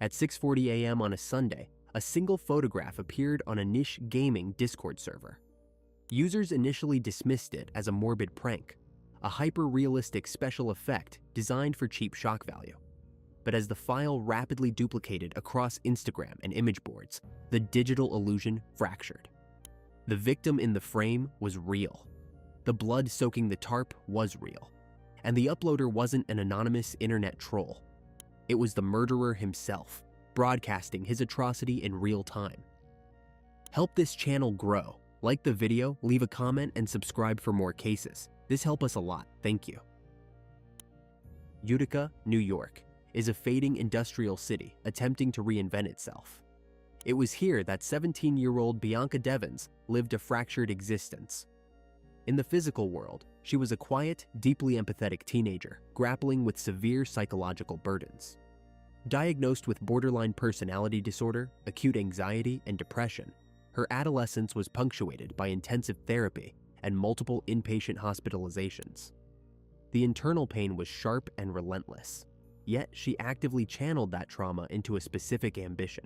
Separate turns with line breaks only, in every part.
At 6:40 a.m. on a Sunday, a single photograph appeared on a niche gaming Discord server. Users initially dismissed it as a morbid prank, a hyper-realistic special effect designed for cheap shock value. But as the file rapidly duplicated across Instagram and image boards, the digital illusion fractured. The victim in the frame was real. The blood soaking the tarp was real. And the uploader wasn't an anonymous internet troll. It was the murderer himself, broadcasting his atrocity in real time. Help this channel grow. Like the video, leave a comment, and subscribe for more cases. This helps us a lot, thank you. Utica, New York, is a fading industrial city attempting to reinvent itself. It was here that 17-year-old Bianca Devins lived a fractured existence. In the physical world, she was a quiet, deeply empathetic teenager grappling with severe psychological burdens. Diagnosed with borderline personality disorder, acute anxiety, and depression, her adolescence was punctuated by intensive therapy and multiple inpatient hospitalizations. The internal pain was sharp and relentless, yet she actively channeled that trauma into a specific ambition.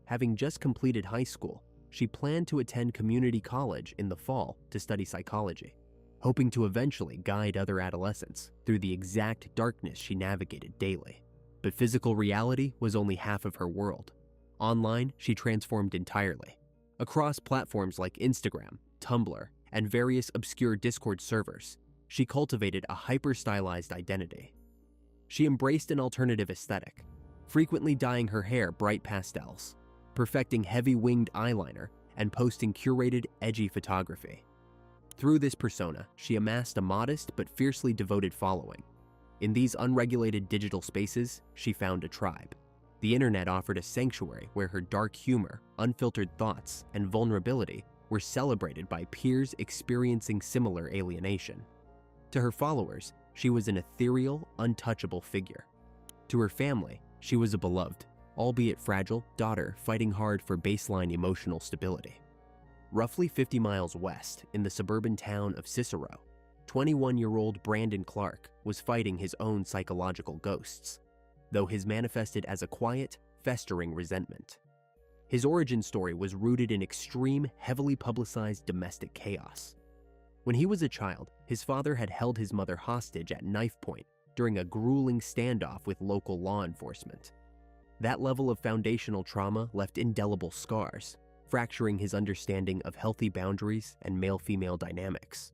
Having just completed high school, she planned to attend community college in the fall to study psychology, hoping to eventually guide other adolescents through the exact darkness she navigated daily. But physical reality was only half of her world. Online, she transformed entirely. Across platforms like Instagram, Tumblr, and various obscure Discord servers, she cultivated a hyper-stylized identity. She embraced an alternative aesthetic, frequently dyeing her hair bright pastels, perfecting heavy-winged eyeliner, and posting curated, edgy photography. Through this persona, she amassed a modest but fiercely devoted following. In these unregulated digital spaces, she found a tribe. The internet offered a sanctuary where her dark humor, unfiltered thoughts, and vulnerability were celebrated by peers experiencing similar alienation. To her followers, she was an ethereal, untouchable figure. To her family, she was a beloved, albeit fragile, daughter fighting hard for baseline emotional stability. Roughly 50 miles west, in the suburban town of Cicero, 21-year-old Brandon Clark was fighting his own psychological ghosts, though his manifested as a quiet, festering resentment. His origin story was rooted in extreme, heavily publicized domestic chaos. When he was a child, his father had held his mother hostage at knife point during a grueling standoff with local law enforcement. That level of foundational trauma left indelible scars, fracturing his understanding of healthy boundaries and male-female dynamics.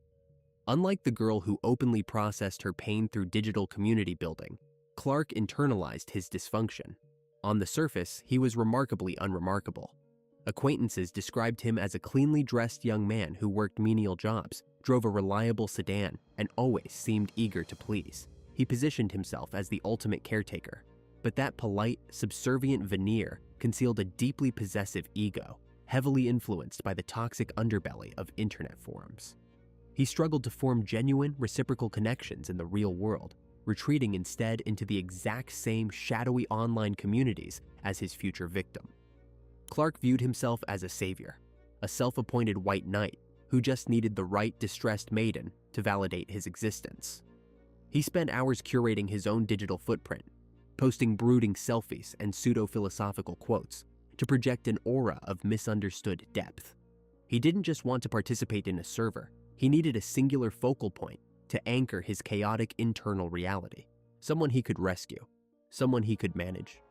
Unlike the girl who openly processed her pain through digital community building, Clark internalized his dysfunction. On the surface, he was remarkably unremarkable. Acquaintances described him as a cleanly dressed young man who worked menial jobs, drove a reliable sedan, and always seemed eager to please. He positioned himself as the ultimate caretaker, but that polite, subservient veneer concealed a deeply possessive ego, heavily influenced by the toxic underbelly of internet forums. He struggled to form genuine, reciprocal connections in the real world, retreating instead into the exact same shadowy online communities as his future victim. Clark viewed himself as a savior, a self-appointed white knight who just needed the right distressed maiden to validate his existence. He spent hours curating his own digital footprint, posting brooding selfies and pseudo-philosophical quotes to project an aura of misunderstood depth. He didn't just want to participate in a server, he needed a singular focal point to anchor his chaotic internal reality, someone he could rescue, someone he could manage.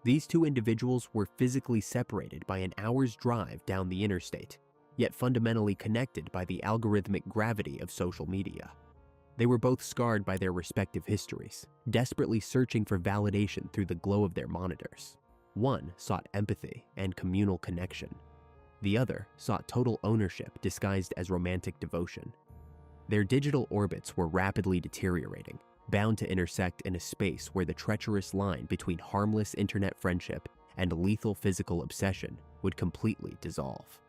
These two individuals were physically separated by an hour's drive down the interstate, yet fundamentally connected by the algorithmic gravity of social media. They were both scarred by their respective histories, desperately searching for validation through the glow of their monitors. One sought empathy and communal connection. The other sought total ownership disguised as romantic devotion. Their digital orbits were rapidly deteriorating, bound to intersect in a space where the treacherous line between harmless internet friendship and lethal physical obsession would completely dissolve.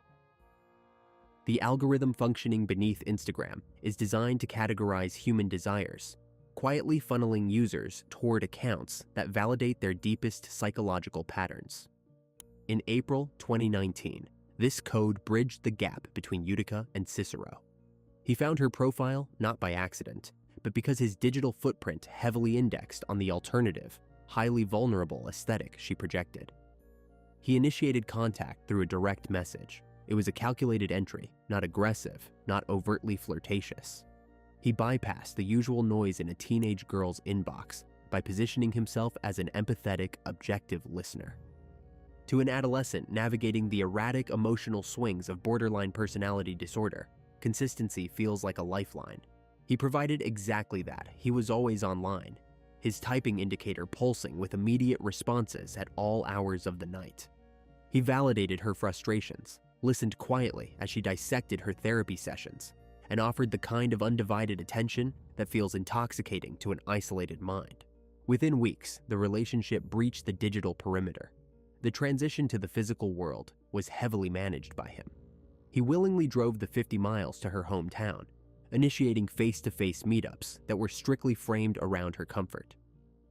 The algorithm functioning beneath Instagram is designed to categorize human desires, quietly funneling users toward accounts that validate their deepest psychological patterns. In April 2019, this code bridged the gap between Utica and Cicero. He found her profile not by accident, but because his digital footprint heavily indexed on the alternative, highly vulnerable aesthetic she projected. He initiated contact through a direct message. It was a calculated entry, not aggressive, not overtly flirtatious. He bypassed the usual noise in a teenage girl's inbox by positioning himself as an empathetic, objective listener. To an adolescent navigating the erratic emotional swings of borderline personality disorder, consistency feels like a lifeline. He provided exactly that. He was always online, his typing indicator pulsing with immediate responses at all hours of the night. He validated her frustrations, listened quietly as she dissected her therapy sessions, and offered the kind of undivided attention that feels intoxicating to an isolated mind. Within weeks, the relationship breached the digital perimeter. The transition to the physical world was heavily managed by him. He willingly drove the 50 miles to her hometown, initiating face-to-face meetups that were strictly framed around her comfort.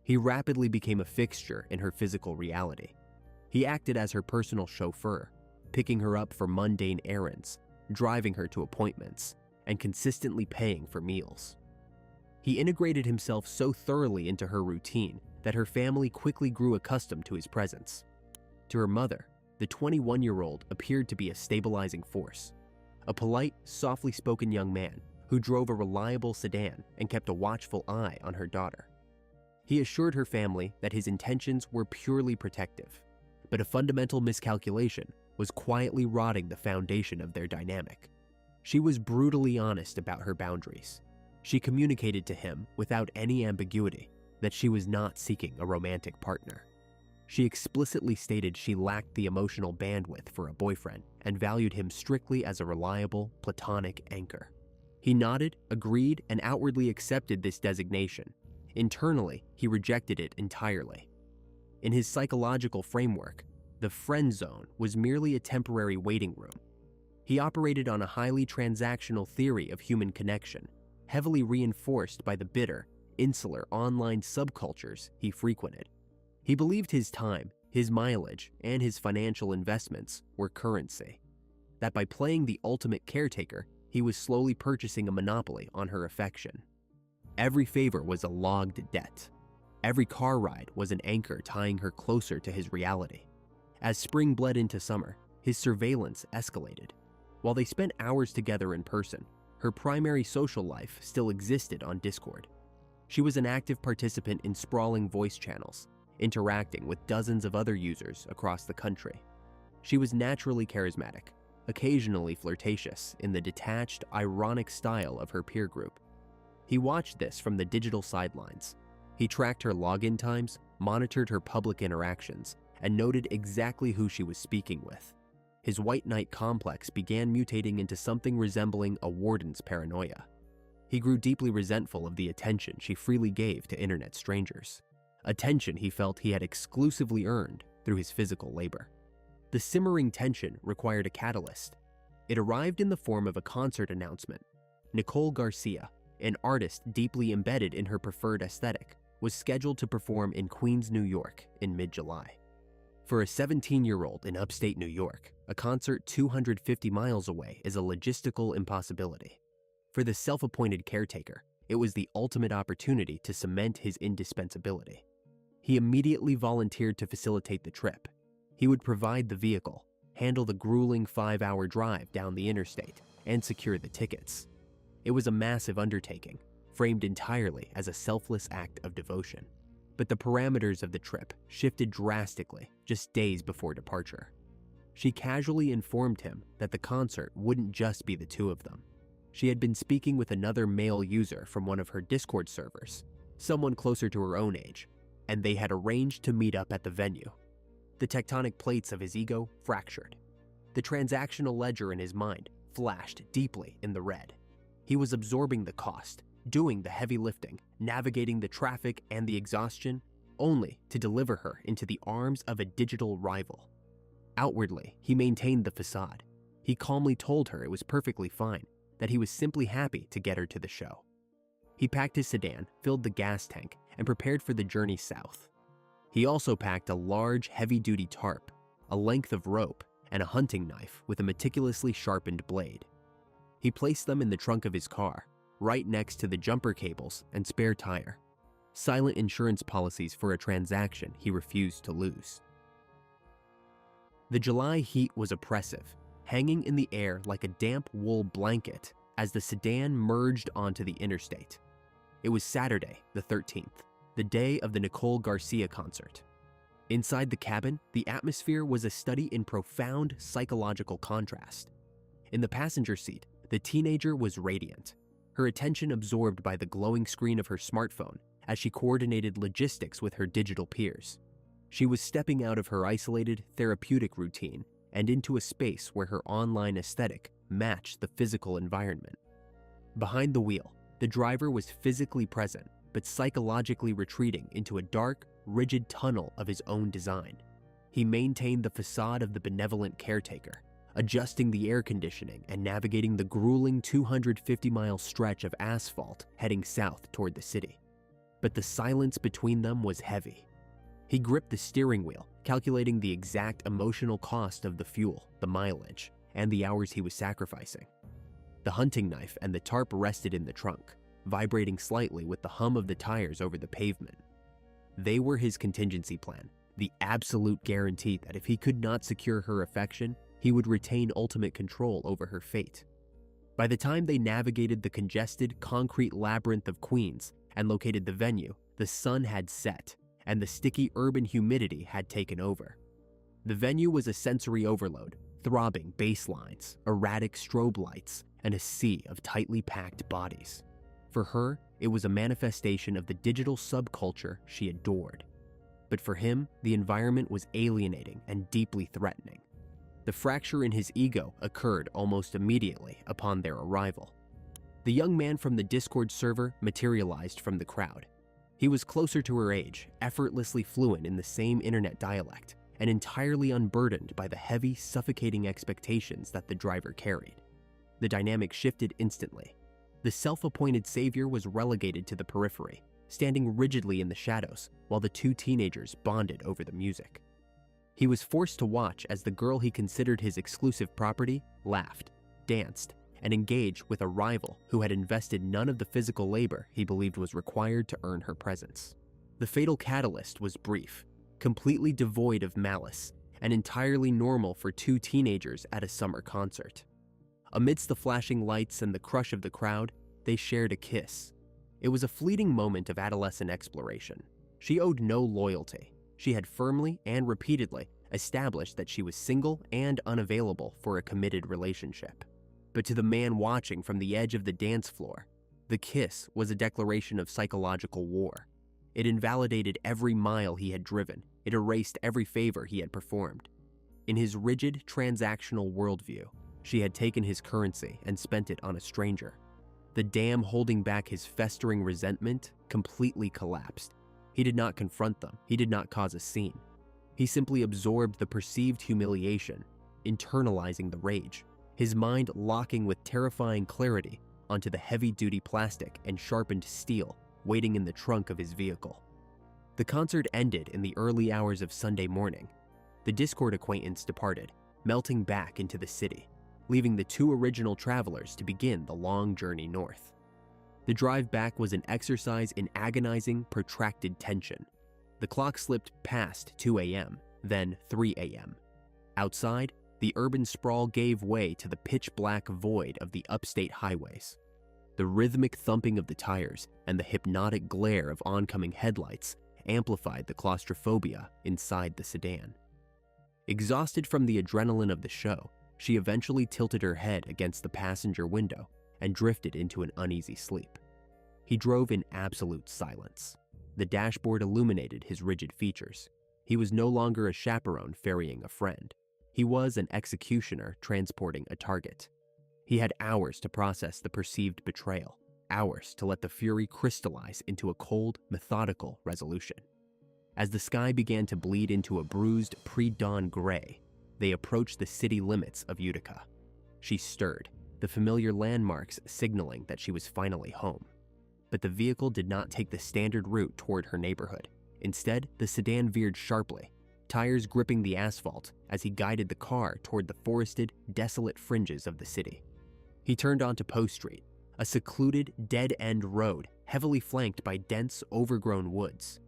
He rapidly became a fixture in her physical reality. He acted as her personal chauffeur, picking her up for mundane errands, driving her to appointments, and consistently paying for meals. He integrated himself so thoroughly into her routine that her family quickly grew accustomed to his presence. To her mother, the 21-year-old appeared to be a stabilizing force, a polite, softly spoken young man who drove a reliable sedan and kept a watchful eye on her daughter. He assured her family that his intentions were purely protective, but a fundamental miscalculation was quietly rotting the foundation of their dynamic. She was brutally honest about her boundaries. She communicated to him without any ambiguity that she was not seeking a romantic partner. She explicitly stated she lacked the emotional bandwidth for a boyfriend and valued him strictly as a reliable, platonic anchor. He nodded, agreed, and outwardly accepted this designation. Internally, he rejected it entirely. In his psychological framework, the friend zone was merely a temporary waiting room. He operated on a highly transactional theory of human connection, heavily reinforced by the bitter, insular online subcultures he frequented. He believed his time, his mileage, and his financial investments were currency. That by playing the ultimate caretaker, he was slowly purchasing a monopoly on her affection. Every favor was a logged debt. Every car ride was an anchor tying her closer to his reality. As spring bled into summer, his surveillance escalated. While they spent hours together in person, her primary social life still existed on Discord. She was an active participant in sprawling voice channels, interacting with dozens of other users across the country. She was naturally charismatic, occasionally flirtatious in the detached, ironic style of her peer group. He watched this from the digital sidelines. He tracked her login times, monitored her public interactions, and noted exactly who she was speaking with. His white knight complex began mutating into something resembling a warden's paranoia. He grew deeply resentful of the attention she freely gave to internet strangers, attention he felt he had exclusively earned through his physical labor. The simmering tension required a catalyst. It arrived in the form of a concert announcement. Nicole Garcia, an artist deeply embedded in her preferred aesthetic, was scheduled to perform in Queens, New York in mid-July. For a 17-year-old in upstate New York, a concert 250 miles away is a logistical impossibility. For the self-appointed caretaker, it was the ultimate opportunity to cement his indispensability. He immediately volunteered to facilitate the trip. He would provide the vehicle, handle the grueling 5-hour drive down the interstate, and secure the tickets. It was a massive undertaking, framed entirely as a selfless act of devotion. But the parameters of the trip shifted drastically just days before departure. She casually informed him that the concert wouldn't just be the two of them. She had been speaking with another male user from one of her Discord servers, someone closer to her own age, and they had arranged to meet up at the venue. The tectonic plates of his ego fractured. The transactional ledger in his mind flashed deeply in the red. He was absorbing the cost, doing the heavy lifting, navigating the traffic and the exhaustion, only to deliver her into the arms of a digital rival. Outwardly, he maintained the facade. He calmly told her it was perfectly fine, that he was simply happy to get her to the show. He packed his sedan, filled the gas tank, and prepared for the journey south. He also packed a large, heavy-duty tarp, a length of rope, and a hunting knife with a meticulously sharpened blade. He placed them in the trunk of his car, right next to the jumper cables and spare tire. silent insurance policies for a transaction he refused to lose. The July heat was oppressive, hanging in the air like a damp wool blanket as the sedan merged onto the interstate. It was Saturday, the 13th, the day of the Nicole Garcia concert. Inside the cabin, the atmosphere was a study in profound psychological contrast. In the passenger seat, the teenager was radiant, her attention absorbed by the glowing screen of her smartphone as she coordinated logistics with her digital peers. She was stepping out of her isolated, therapeutic routine and into a space where her online aesthetic matched the physical environment. Behind the wheel, the driver was physically present, but psychologically retreating into a dark, rigid tunnel of his own design. He maintained the facade of the benevolent caretaker, adjusting the air conditioning and navigating the grueling 250-mile stretch of asphalt heading south toward the city. But the silence between them was heavy. He gripped the steering wheel, calculating the exact emotional cost of the fuel, the mileage, and the hours he was sacrificing. The hunting knife and the tarp rested in the trunk, vibrating slightly with the hum of the tires over the pavement. They were his contingency plan, the absolute guarantee that if he could not secure her affection, he would retain ultimate control over her fate. By the time they navigated the congested concrete labyrinth of Queens and located the venue, the sun had set, and the sticky urban humidity had taken over. The venue was a sensory overload, throbbing bass lines, erratic strobe lights, and a sea of tightly packed bodies. For her, it was a manifestation of the digital subculture she adored. But for him, the environment was alienating and deeply threatening. The fracture in his ego occurred almost immediately upon their arrival. The young man from the Discord server materialized from the crowd. He was closer to her age, effortlessly fluent in the same internet dialect, and entirely unburdened by the heavy, suffocating expectations that the driver carried. The dynamic shifted instantly. The self-appointed savior was relegated to the periphery, standing rigidly in the shadows, while the two teenagers bonded over the music. He was forced to watch as the girl he considered his exclusive property laughed, danced, and engaged with a rival who had invested none of the physical labor he believed was required to earn her presence. The fatal catalyst was brief, completely devoid of malice, and entirely normal for two teenagers at a summer concert. Amidst the flashing lights and the crush of the crowd, they shared a kiss. It was a fleeting moment of adolescent exploration. She owed no loyalty. She had firmly and repeatedly established that she was single and unavailable for a committed relationship. But to the man watching from the edge of the dance floor, the kiss was a declaration of psychological war. It invalidated every mile he had driven. It erased every favor he had performed. In his rigid, transactional worldview, she had taken his currency and spent it on a stranger. The dam holding back his festering resentment completely collapsed. He did not confront them. He did not cause a scene. He simply absorbed the perceived humiliation, internalizing the rage, his mind locking with terrifying clarity onto the heavy-duty plastic and sharpened steel waiting in the trunk of his vehicle. The concert ended in the early hours of Sunday morning. The Discord acquaintance departed, melting back into the city, leaving the two original travelers to begin the long journey north. The drive back was an exercise in agonizing, protracted tension. The clock slipped past 2 a.m., then 3 a.m. Outside, the urban sprawl gave way to the pitch-black void of the upstate highways. The rhythmic thumping of the tires and the hypnotic glare of oncoming headlights amplified the claustrophobia inside the sedan. Exhausted from the adrenaline of the show, she eventually tilted her head against the passenger window and drifted into an uneasy sleep. He drove in absolute silence. The dashboard illuminated his rigid features. He was no longer a chaperone ferrying a friend. He was an executioner transporting a target. He had hours to process the perceived betrayal, hours to let the fury crystallize into a cold, methodical resolution. As the sky began to bleed into a bruised pre-dawn gray, they approached the city limits of Utica. She stirred, the familiar landmarks signaling that she was finally home. But the vehicle did not take the standard route toward her neighborhood. Instead, the sedan veered sharply, tires gripping the asphalt as he guided the car toward the forested, desolate fringes of the city. He turned onto Post Street, a secluded, dead-end road heavily flanked by dense, overgrown woods.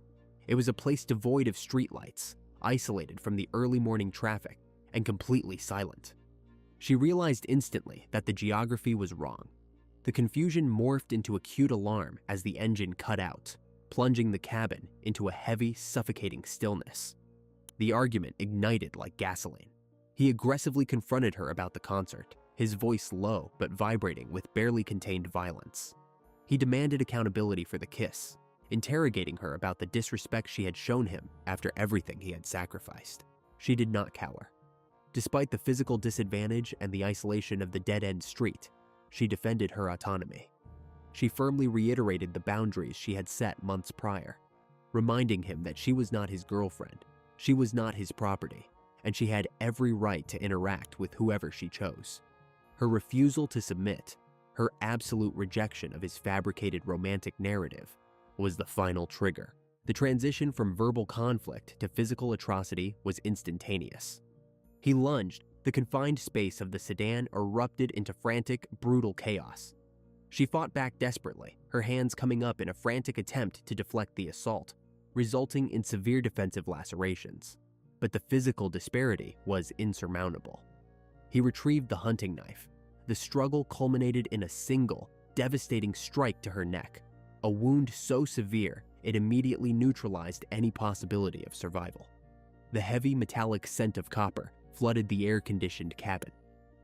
It was a place devoid of streetlights, isolated from the early morning traffic, and completely silent. She realized instantly that the geography was wrong. The confusion morphed into acute alarm as the engine cut out, plunging the cabin into a heavy, suffocating stillness. The argument ignited like gasoline. He aggressively confronted her about the concert, his voice low but vibrating with barely contained violence. He demanded accountability for the kiss, interrogating her about the disrespect she had shown him after everything he had sacrificed. She did not cower. Despite the physical disadvantage and the isolation of the dead-end street, she defended her autonomy. She firmly reiterated the boundaries she had set months prior, reminding him that she was not his girlfriend, she was not his property, and she had every right to interact with whoever she chose. Her refusal to submit, her absolute rejection of his fabricated romantic narrative, was the final trigger. The transition from verbal conflict to physical atrocity was instantaneous. He lunged. The confined space of the sedan erupted into frantic, brutal chaos. She fought back desperately, her hands coming up in a frantic attempt to deflect the assault, resulting in severe defensive lacerations. But the physical disparity was insurmountable. He retrieved the hunting knife. The struggle culminated in a single, devastating strike to her neck, a wound so severe it immediately neutralized any possibility of survival. The heavy metallic scent of copper flooded the air-conditioned cabin.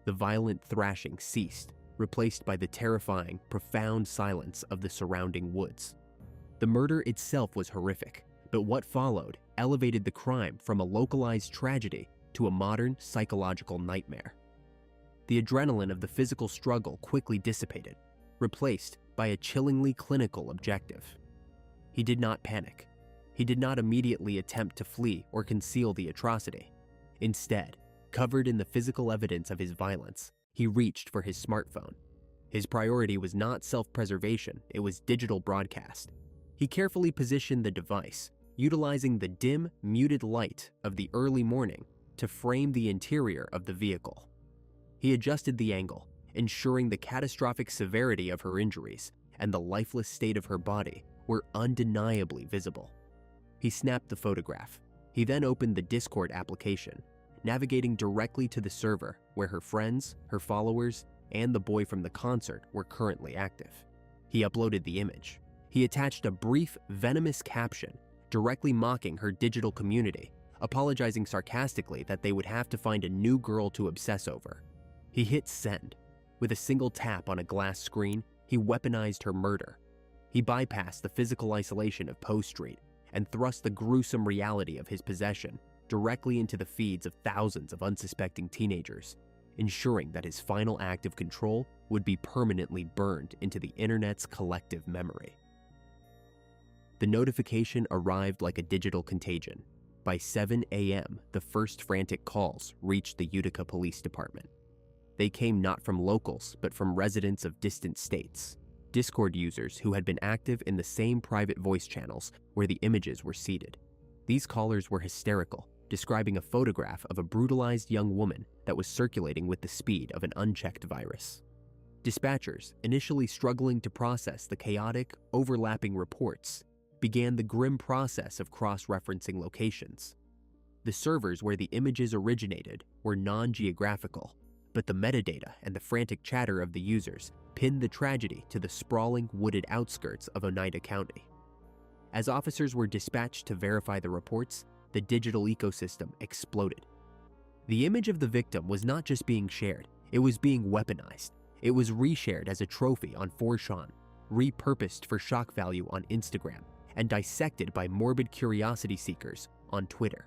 The violent thrashing ceased, replaced by the terrifying, profound silence of the surrounding woods. The murder itself was horrific, but what followed elevated the crime from a localized tragedy to a modern psychological nightmare. The adrenaline of the physical struggle quickly dissipated, replaced by a chillingly clinical objective. He did not panic. He did not immediately attempt to flee or conceal the atrocity. Instead, covered in the physical evidence of his violence, he reached for his smartphone. His priority was not self-preservation, it was digital broadcast. He carefully positioned the device, utilizing the dim, muted light of the early morning to frame the interior of the vehicle. He adjusted the angle, ensuring the catastrophic severity of her injuries and the lifeless state of her body were undeniably visible. He snapped the photograph. He then opened the Discord application, navigating directly to the server where her friends, her followers, and the boy from the concert were currently active. He uploaded the image. He attached a brief, venomous caption directly mocking her digital community, apologizing sarcastically that they would have to find a new girl to obsess over. He hit send. With a single tap on a glass screen, he weaponized her murder. He bypassed the physical isolation of Poe Street and thrust the gruesome reality of his possession directly into the feeds of thousands of unsuspecting teenagers, ensuring that his final act of control would be permanently burned into the internet's collective memory. The notification arrived like a digital contagion. By 7 a.m., the first frantic calls reached the Utica Police Department. They came not from locals, but from residents of distant states, Discord users who had been active in the same private voice channels where the images were seeded. These callers were hysterical, describing a photograph of a brutalized young woman that was circulating with the speed of an unchecked virus. Dispatchers, initially struggling to process the chaotic, overlapping reports, began the grim process of cross-referencing locations. The servers where the images originated were non-geographical, but the metadata and the frantic chatter of the users pinned the tragedy to the sprawling, wooded outskirts of Oneida County. As officers were dispatched to verify the reports, the digital ecosystem exploded. The image of the victim was not just being shared, it was being weaponized. It was reshared as a trophy on 4chan, repurposed for shock value on Instagram, and dissected by morbid curiosity seekers on Twitter.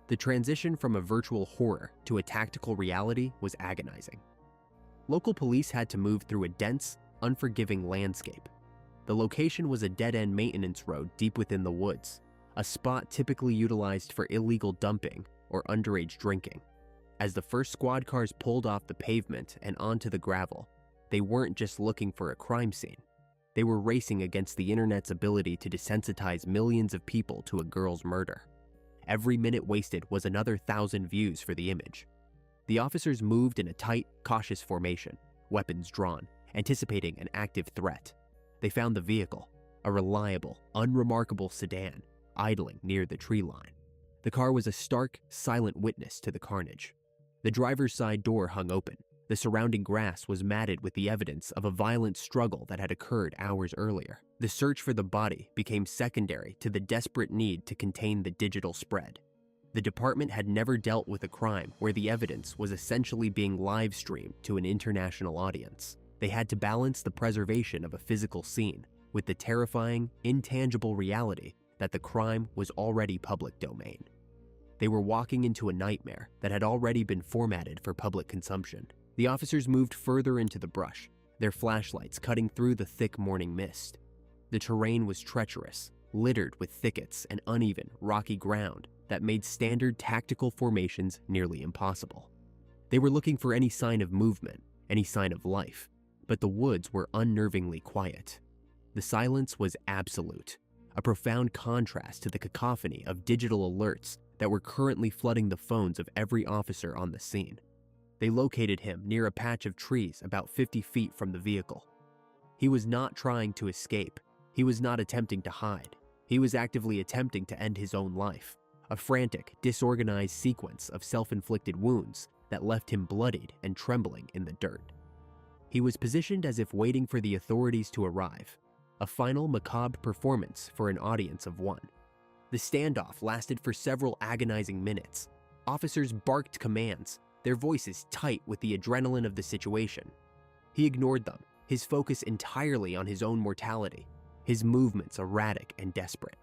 The transition from a virtual horror to a tactical reality was agonizing. Local police had to move through a dense, unforgiving landscape. The location was a dead-end maintenance road deep within the woods, a spot typically utilized for illegal dumping or underage drinking. As the first squad cars pulled off the pavement and onto the gravel, they weren't just looking for a crime scene. They were racing against the internet's ability to desensitize millions of people to a girl's murder. Every minute wasted was another 1,000 views for the image. The officers moved in a tight, cautious formation, weapons drawn, anticipating an active threat. They found the vehicle, a reliable, unremarkable sedan idling near the tree line. The car was a stark, silent witness to the carnage. The driver's side door hung open. The surrounding grass was matted with the evidence of a violent struggle that had occurred hours earlier. The search for the body became secondary to the desperate need to contain the digital spread. The department had never dealt with a crime where the evidence was essentially being live-streamed to an international audience. They had to balance the preservation of a physical scene with the terrifying, intangible reality that the crime was already public domain. They were walking into a nightmare that had already been formatted for public consumption. The officers moved further into the brush, their flashlights cutting through the thick morning mist. The terrain was treacherous, littered with thickets and uneven, rocky ground that made standard tactical formations nearly impossible. They were looking for any sign of movement, any sign of life, but the woods were unnervingly quiet. The silence was absolute, a profound contrast to the cacophony of digital alerts that were currently flooding the phones of every officer on the scene. They located him near a patch of trees about 50 feet from the vehicle. He was not trying to escape. He was not attempting to hide. He was actively attempting to end his own life, a frantic, disorganized sequence of self-inflicted wounds that left him bloodied and trembling in the dirt. He was positioned as if waiting for the authorities to arrive, a final macabre performance for an audience of one. The standoff lasted for several agonizing minutes. Officers barked commands, their voices tight with the adrenaline of the situation. He ignored them, his focus entirely on his own mortality, his movements erratic and desperate.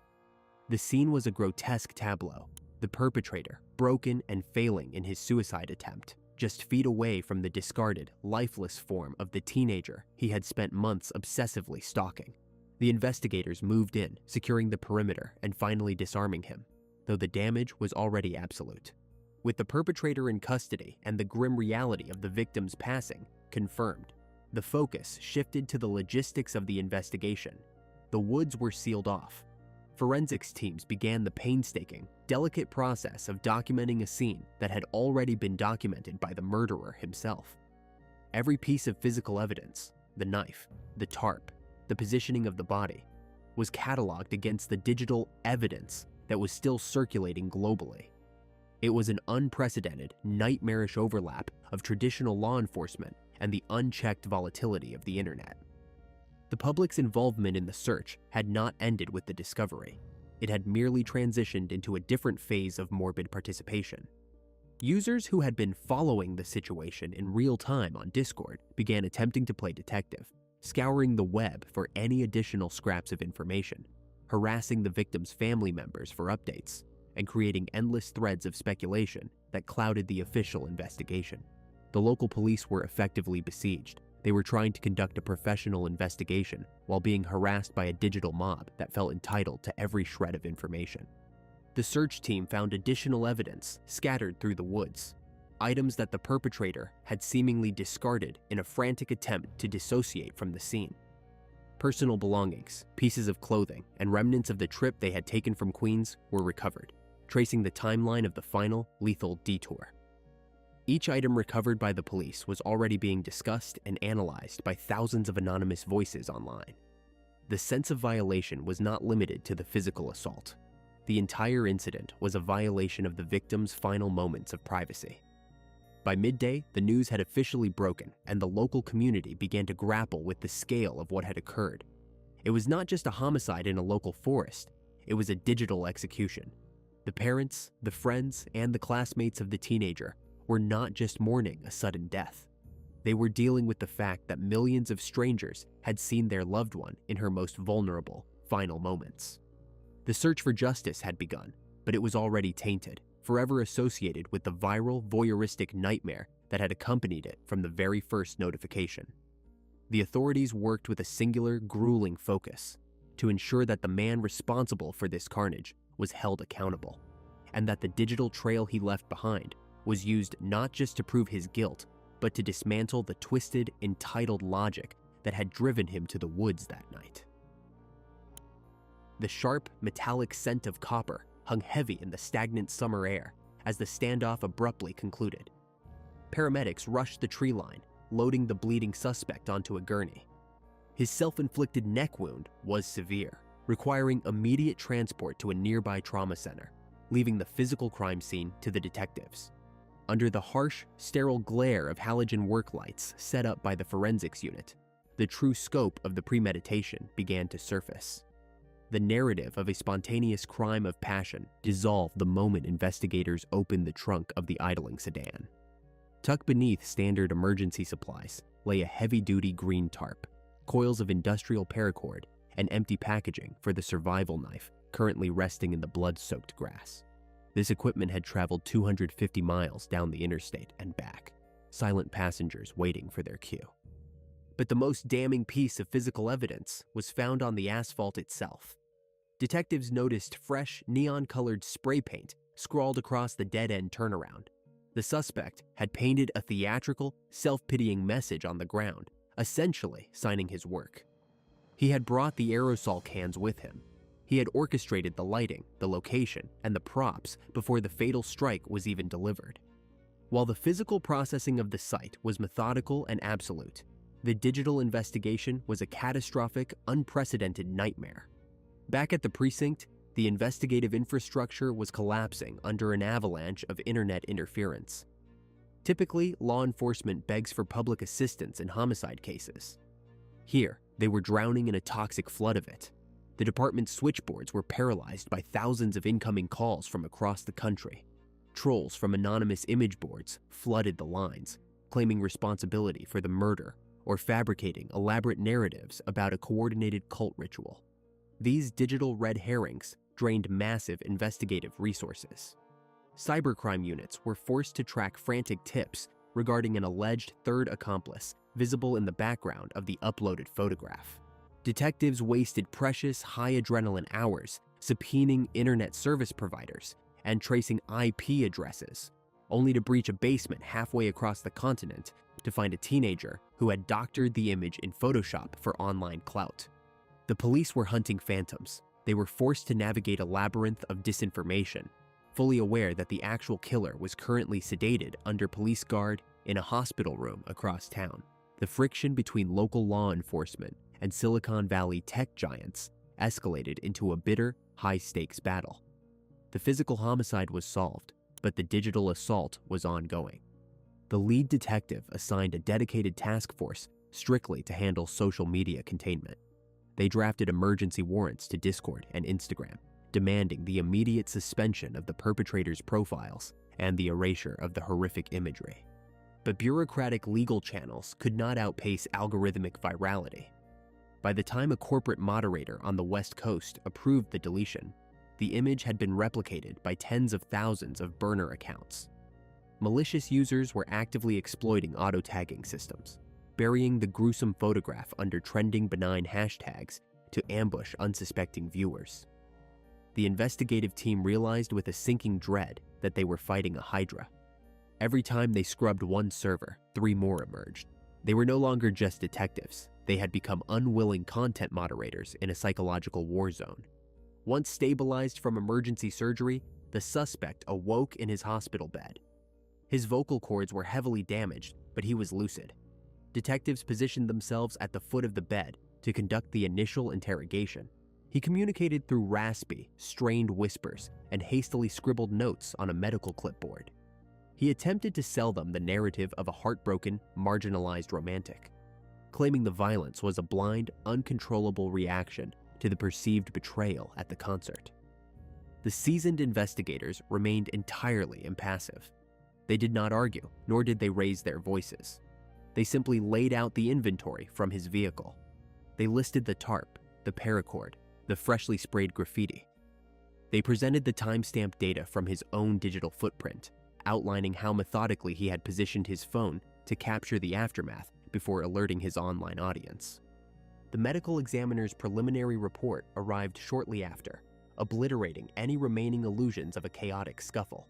The scene was a grotesque tableau, the perpetrator broken and failing in his suicide attempt, just feet away from the discarded, lifeless form of the teenager he had spent months obsessively stalking. The investigators moved in, securing the perimeter and finally disarming him, though the damage was already absolute. With the perpetrator in custody and the grim reality of the victim's passing confirmed, the focus shifted to the logistics of the investigation. The woods were sealed off. Forensics teams began the painstaking, delicate process of documenting a scene that had already been documented by the murderer himself. Every piece of physical evidence, the knife, the tarp, the positioning of the body, was cataloged against the digital evidence that was still circulating globally. It was an unprecedented, nightmarish overlap of traditional law enforcement and the unchecked volatility of the internet. The public's involvement in the search had not ended with the discovery. It had merely transitioned into a different phase of morbid participation. Users who had been following the situation in real time on Discord began attempting to play detective, scouring the web for any additional scraps of information, harassing the victim's family members for updates, and creating endless threads of speculation that clouded the official investigation. The local police were effectively besieged. They were trying to conduct a professional investigation while being harassed by a digital mob that felt entitled to every shred of information. The search team found additional evidence scattered through the woods, items that the perpetrator had seemingly discarded in a frantic attempt to dissociate from the scene. Personal belongings, pieces of clothing, and remnants of the trip they had taken from Queens were recovered, tracing the timeline of the final lethal detour. Each item recovered by the police was already being discussed and analyzed by thousands of anonymous voices online. The sense of violation was not limited to the physical assault. The entire incident was a violation of the victim's final moments of privacy. By midday, the news had officially broken, and the local community began to grapple with the scale of what had occurred. It was not just a homicide in a local forest, it was a digital execution. The parents, the friends, and the classmates of the teenager were not just mourning a sudden death. They were dealing with the fact that millions of strangers had seen their loved one in her most vulnerable, final moments. The search for justice had begun, but it was already tainted, forever associated with the viral, voyeuristic nightmare that had accompanied it from the very first notification. The authorities worked with a singular, grueling focus to ensure that the man responsible for this carnage was held accountable, and that the digital trail he left behind was used not just to prove his guilt, but to dismantle the twisted, entitled logic that had driven him to the woods that night. The sharp, metallic scent of copper hung heavy in the stagnant summer air as the standoff abruptly concluded. Paramedics rushed the tree line, loading the bleeding suspect onto a gurney. His self-inflicted neck wound was severe, requiring immediate transport to a nearby trauma center, leaving the physical crime scene to the detectives. Under the harsh, sterile glare of halogen work lights set up by the forensics unit, the true scope of the premeditation began to surface. The narrative of a spontaneous crime of passion dissolved the moment investigators opened the trunk of the idling sedan. Tucked beneath standard emergency supplies lay a heavy-duty green tarp, coils of industrial paracord, and empty packaging for the survival knife currently resting in the blood-soaked grass. This equipment had traveled 250 miles down the interstate and back, silent passengers waiting for their cue. But the most damning piece of physical evidence was found on the asphalt itself. Detectives noticed fresh, neon-colored spray paint scrawled across the dead-end turnaround. The suspect had painted a theatrical, self-pitying message on the ground, essentially signing his work. He had brought the aerosol cans with him. He had orchestrated the lighting, the location, and the props before the fatal strike was even delivered. While the physical processing of the site was methodical and absolute, the digital investigation was a catastrophic, unprecedented nightmare. Back at the precinct, the investigative infrastructure was collapsing under an avalanche of internet interference. Typically, law enforcement begs for public assistance in homicide cases. Here, they were drowning in a toxic flood of it. The department's switchboards were paralyzed by thousands of incoming calls from across the country. Trolls from anonymous image boards flooded the lines, claiming responsibility for the murder or fabricating elaborate narratives about a coordinated cult ritual. These digital red herrings drained massive investigative resources. Cybercrime units were forced to track frantic tips regarding an alleged third accomplice visible in the background of the uploaded photograph. Detectives wasted precious high-adrenaline hours subpoenaing internet service providers and tracing IP addresses, only to breach a basement halfway across the continent to find a teenager who had doctored the image in Photoshop for online clout. The police were hunting phantoms. They were forced to navigate a labyrinth of disinformation, fully aware that the actual killer was currently sedated under police guard in a hospital room across town. The friction between local law enforcement and Silicon Valley tech giants escalated into a bitter, high-stakes battle. The physical homicide was solved, but the digital assault was ongoing. The lead detective assigned a dedicated task force strictly to handle social media containment. They drafted emergency warrants to Discord and Instagram, demanding the immediate suspension of the perpetrators' profiles and the erasure of the horrific imagery. But bureaucratic legal channels could not outpace algorithmic virality. By the time a corporate moderator on the West Coast approved the deletion, the image had been replicated by tens of thousands of burner accounts. Malicious users were actively exploiting auto-tagging systems, burying the gruesome photograph under trending benign hashtags to ambush unsuspecting viewers. The investigative team realized with a sinking dread that they were fighting a hydra. Every time they scrubbed one server, 3 more emerged. They were no longer just detectives. They had become unwilling content moderators in a psychological war zone. Once stabilized from emergency surgery, the suspect awoke in his hospital bed. His vocal cords were heavily damaged, but he was lucid. Detectives positioned themselves at the foot of the bed to conduct the initial interrogation. He communicated through raspy, strained whispers and hastily scribbled notes on a medical clipboard. He attempted to sell them the narrative of a heartbroken, marginalized romantic, claiming the violence was a blind, uncontrollable reaction to the perceived betrayal at the concert. The seasoned investigators remained entirely impassive. They did not argue, nor did they raise their voices. They simply laid out the inventory from his vehicle. They listed the tarp, the paracord, the freshly sprayed graffiti. They presented the timestamp data from his own digital footprint, outlining how methodically he had positioned his phone to capture the aftermath before alerting his online audience. The medical examiner's preliminary report arrived shortly after, obliterating any remaining illusions of a chaotic scuffle.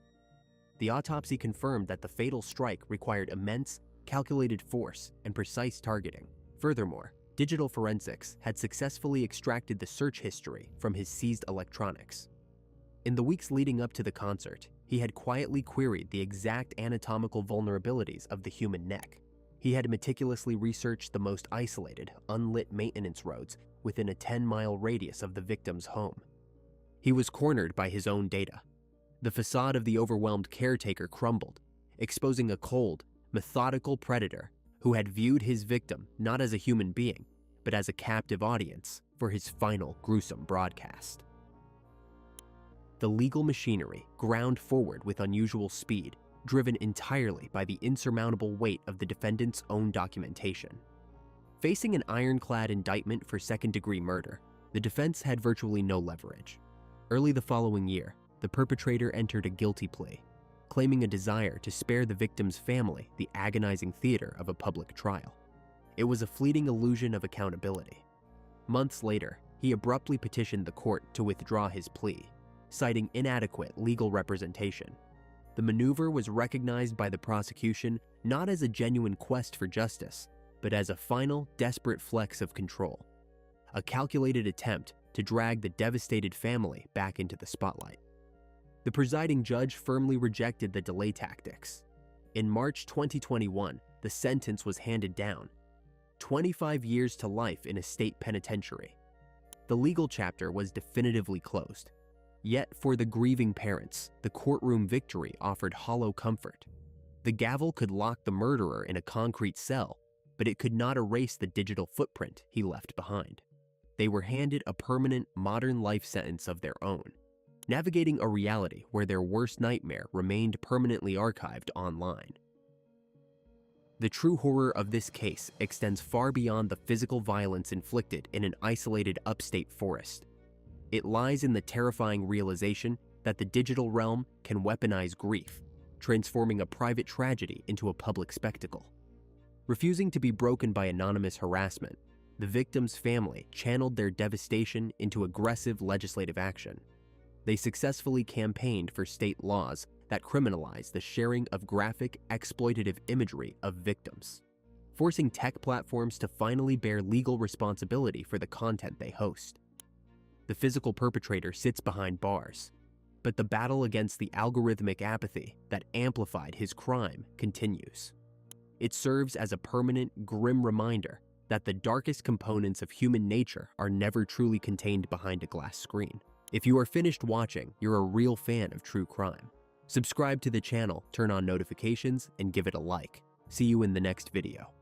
The autopsy confirmed that the fatal strike required immense, calculated force and precise targeting. Furthermore, digital forensics had successfully extracted the search history from his seized electronics. In the weeks leading up to the concert, he had quietly queried the exact anatomical vulnerabilities of the human neck. He had meticulously researched the most isolated, unlit maintenance roads within a 10-mile radius of the victim's home. He was cornered by his own data. The facade of the overwhelmed caretaker crumbled, exposing a cold, methodical predator who had viewed his victim not as a human being, but as a captive audience for his final gruesome broadcast. The legal machinery ground forward with unusual speed, driven entirely by the insurmountable weight of the defendant's own documentation. Facing an ironclad indictment for second-degree murder, the defense had virtually no leverage. Early the following year, the perpetrator entered a guilty plea, claiming a desire to spare the victim's family the agonizing theater of a public trial. It was a fleeting illusion of accountability. Months later, he abruptly petitioned the court to withdraw his plea, citing inadequate legal representation. The maneuver was recognized by the prosecution not as a genuine quest for justice, but as a final, desperate flex of control, a calculated attempt to drag the devastated family back into the spotlight. The presiding judge firmly rejected the delay tactics. In March 2021, the sentence was handed down: 25 years to life in a state penitentiary. The legal chapter was definitively closed. Yet for the grieving parents, the courtroom victory offered hollow comfort. The gavel could lock the murderer in a concrete cell, but it could not erase the digital footprint he left behind. They were handed a permanent, modern life sentence of their own, navigating a reality where their worst nightmare remained permanently archived online. The true horror of this case extends far beyond the physical violence inflicted in an isolated upstate forest. It lies in the terrifying realization that the digital realm can weaponize grief, transforming a private tragedy into a public spectacle. Refusing to be broken by anonymous harassment, the victim's family channeled their devastation into aggressive legislative action. They successfully campaigned for state laws that criminalize the sharing of graphic, exploitative imagery of victims, forcing tech platforms to finally bear legal responsibility for the content they host. The physical perpetrator sits behind bars, but the battle against the algorithmic apathy that amplified his crime continues. It serves as a permanent, grim reminder that the darkest components of human nature are never truly contained behind a glass screen. If you are finished watching, you're a real fan of true crime. Subscribe to the channel, turn on notifications, and give it a like. See you in the next video.